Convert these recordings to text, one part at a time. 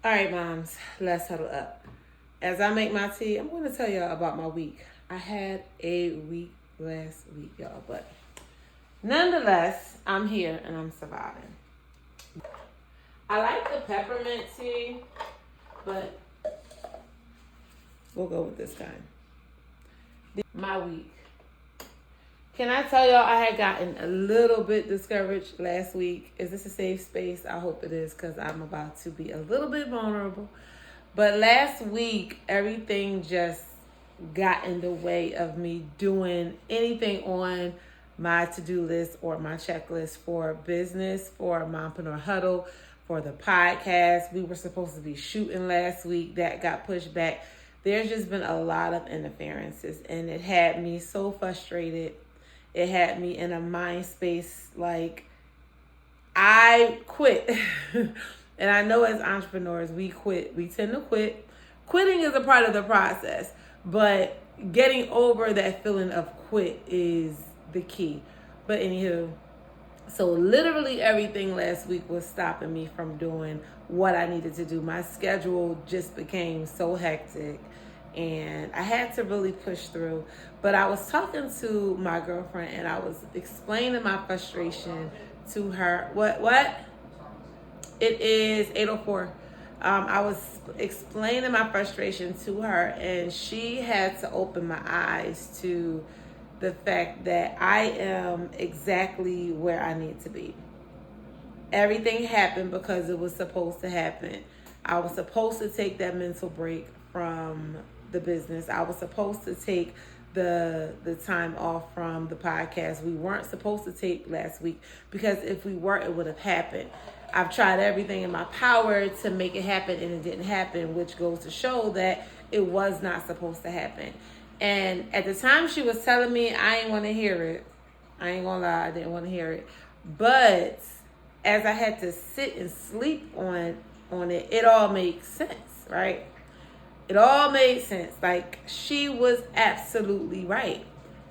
All right, moms, let's huddle up. As I make my tea, I'm going to tell y'all about my week. I had a week last week, y'all, but nonetheless, I'm here and I'm surviving. I like the peppermint tea, but we'll go with this kind. My week. Can I tell y'all I had gotten a little bit discouraged last week? Is this a safe space? I hope it is, because I'm about to be a little bit vulnerable. But last week, everything just got in the way of me doing anything on my to-do list or my checklist for business, for Mompreneur Huddle, for the podcast. We were supposed to be shooting last week. That got pushed back. There's just been a lot of interferences, and it had me so frustrated. It had me in a mind space like I quit. And I know as entrepreneurs, we quit. We tend to quit. Quitting is a part of the process, but getting over that feeling of quit is the key. But anywho, so literally everything last week was stopping me from doing what I needed to do. My schedule just became so hectic and I had to really push through. But I was talking to my girlfriend and I was explaining my frustration to her. What? It is 8:04. I was explaining my frustration to her and she had to open my eyes to the fact that I am exactly where I need to be. Everything happened because it was supposed to happen. I was supposed to take that mental break from the business. I was supposed to take the time off from the podcast. We weren't supposed to take last week because if we were, it would have happened. I've tried everything in my power to make it happen and it didn't happen, which goes to show that it was not supposed to happen. And at the time she was telling me, I ain't want to hear it. I ain't gonna lie, I didn't want to hear it. But as I had to sit and sleep on it, it all makes sense, right? It all made sense. Like, she was absolutely right.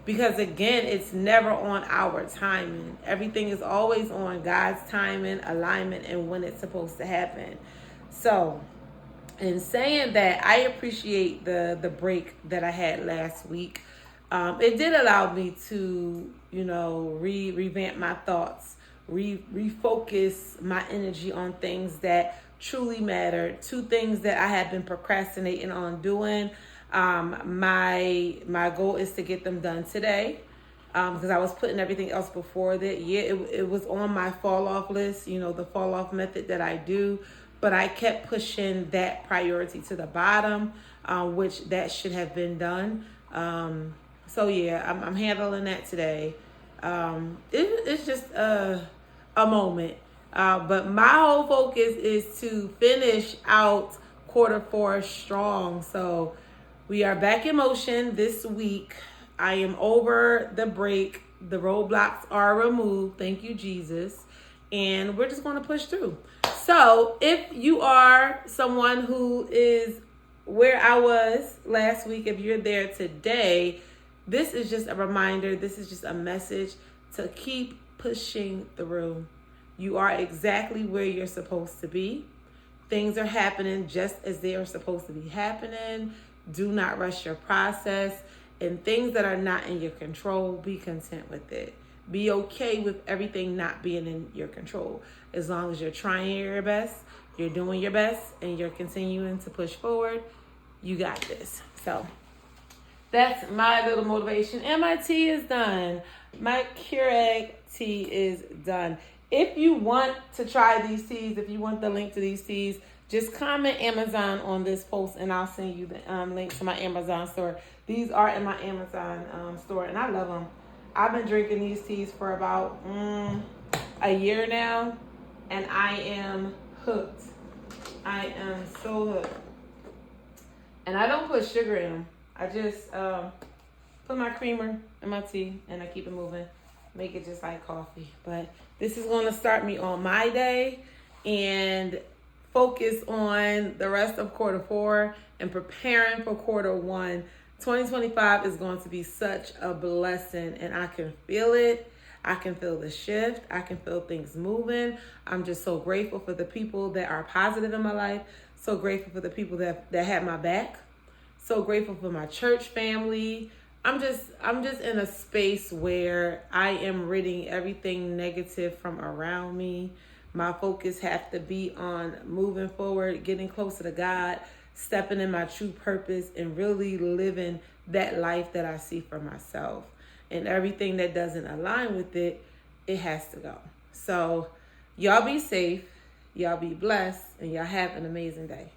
Because again, it's never on our timing. Everything is always on God's timing, alignment, and when it's supposed to happen. So, in saying that, I appreciate the break that I had last week. It did allow me to, revamp my thoughts, refocus my energy on things that truly matter, two things that I have been procrastinating on doing. My goal is to get them done today, because I was putting everything else before that. Yeah, it was on my fall off list, the fall off method that I do, but I kept pushing that priority to the bottom, which that should have been done. So yeah, I'm handling that today. It's just a moment. But my whole focus is to finish out Q4 strong. So we are back in motion this week. I am over the break. The roadblocks are removed. Thank you, Jesus. And we're just going to push through. So if you are someone who is where I was last week, if you're there today, this is just a reminder. This is just a message to keep pushing through. You are exactly where you're supposed to be. Things are happening just as they are supposed to be happening. Do not rush your process. And things that are not in your control, be content with it. Be okay with everything not being in your control. As long as you're trying your best, you're doing your best, and you're continuing to push forward, you got this. So that's my little motivation. And my tea is done. My Keurig tea is done. If you want to try these teas, if you want the link to these teas, just comment Amazon on this post and I'll send you the link to my Amazon store. These are in my Amazon store and I love them. I've been drinking these teas for about a year now and I am hooked. I am so hooked. And I don't put sugar in them. I just put my creamer in my tea and I keep it moving. Make it just like coffee. But this is going to start me on my day and focus on the rest of Q4 and preparing for Q1. 2025 is going to be such a blessing and I can feel it. I can feel the shift. I can feel things moving. I'm just so grateful for the people that are positive in my life. So grateful for the people that had my back. So grateful for my church family. I'm just in a space where I am ridding everything negative from around me. My focus has to be on moving forward, getting closer to God, stepping in my true purpose, and really living that life that I see for myself. And everything that doesn't align with it, it has to go. So y'all be safe, y'all be blessed, and y'all have an amazing day.